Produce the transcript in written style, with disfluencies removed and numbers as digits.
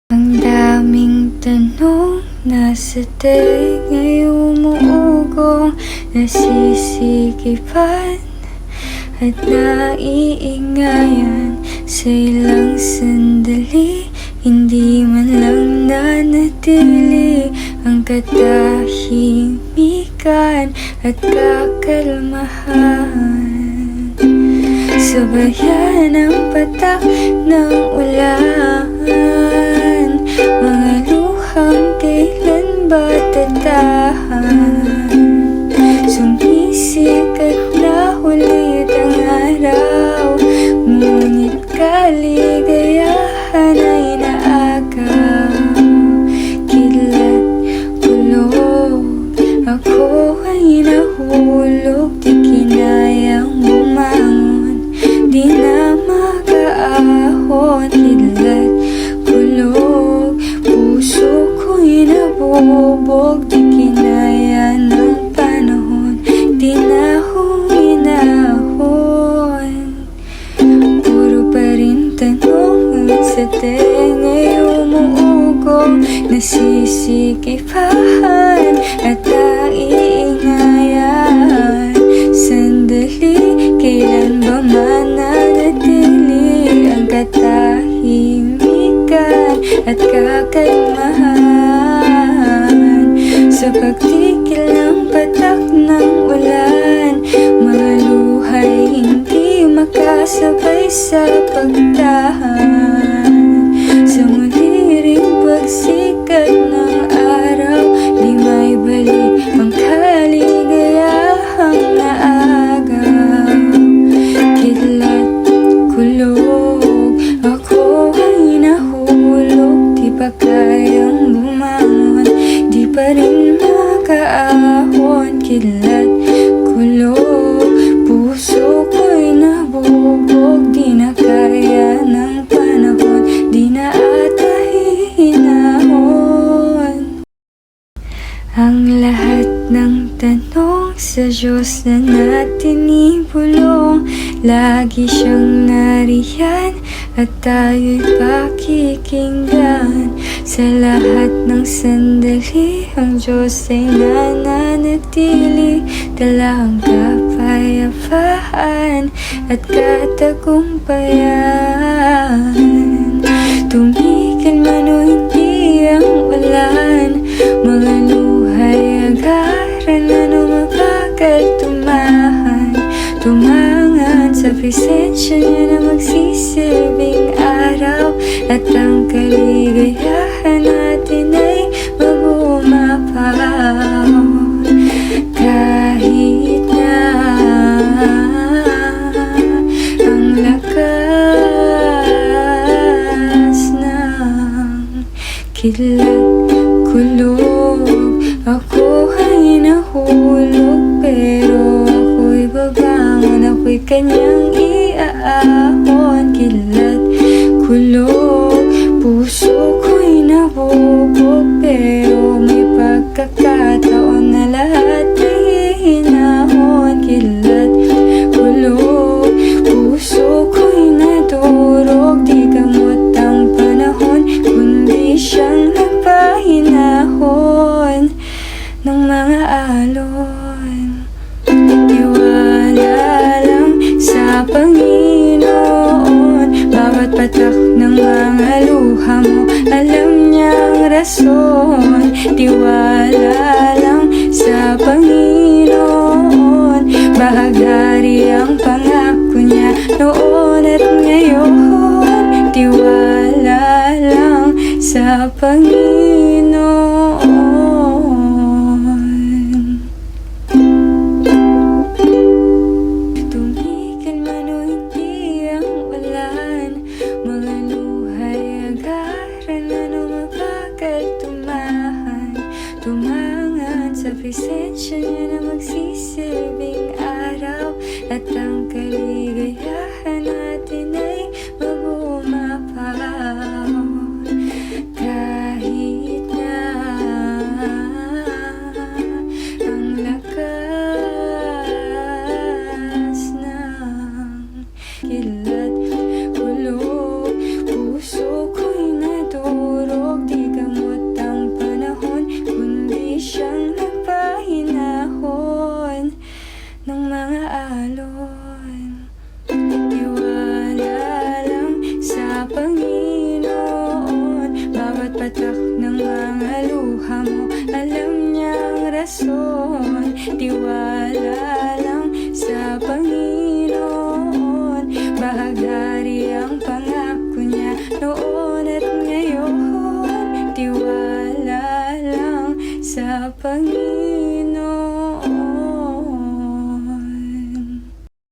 Ang daming tanong nasa tenga umuugong, nasisikipan at naiingayan. Sa ilang sandali, hindi man lang nanatili ang katahimikan at kakalmahan. Sabayan ang patak ng ulan, mga luhang kailan ba tatahan? Sumisikat na ulit ang araw, ngunit kaligayahan ay naagaw. Kidlat, kulog, ako ay nahulog, di kinayang bumangon, di na makaahon. Kidlat, kulog, puso ko'y nabubog, di kinaya ng panahon, di na huminahon. Puro pa rin tanong sa tenga'y umuugong, nasisikipahan at naiingayan. Sandali, kailan ba mananatili ang katahimikan at kakalmahan? Sa pagtigil ng patak ng ulan, mga luhay hindi makasabay sa pagtahan. Sa muli ring pagsikat ng araw, di may balik ang kaligayahang naagaw. Kidlat, kulog, ako ay nahulog, di pa kayang bumangon, di pa rin makaahon. Kidlat, kulog, puso ko'y nabubog, di na kaya ng panahon, di na ata hihinahon. Ang lahat ng tanong sa Diyos na natin ibulong, lagi siyang nariyan at tayo'y pakikinggan. Sa lahat ng sandali, ang Diyos ay nananatili, dala ang kapayapaan at katagumpayan. Tumigil man o hindi ang ulan, mga luhay agaran, ano mabagal tumahan, tumangan sa presensya niya na magsisilbing araw, at ang kaligayahan natin ay mabumapaw. Kahit na ang lakas ng kidlat, kulog, ako ay nahulog, pero ako'y babangon, ako'y kanyang iaahon. Kidlat, kulog, puso ko'y nabubog, pero may pagkakataon na lahat ay hinahon. Kidlat, kulog, puso ko'y nadurog, di gamot ang panahon, kundi siyang nagpahinahon ng mga alon. Tiwala lang sa Panginoon, bawat patak ng mga luha mo, alam niyang rason. Tiwala lang sa Panginoon, bahagari ang pangako niya noon at ngayon. Tiwala lang sa Panginoon. Tumigil man o hindi ang ulan, mga luhay agaran, ano mabagal tumahan, tumangan sa presensya niya na magsisilbing araw, at ang kaligayahan natin ay mabumapaw. Kahit na ang lakas ng kidlat, kulog, puso ko'y nadurog, rason. Tiwala lang sa Panginoon. Bahaghari ang pangako niya noon at ngayon. Tiwala lang sa Panginoon.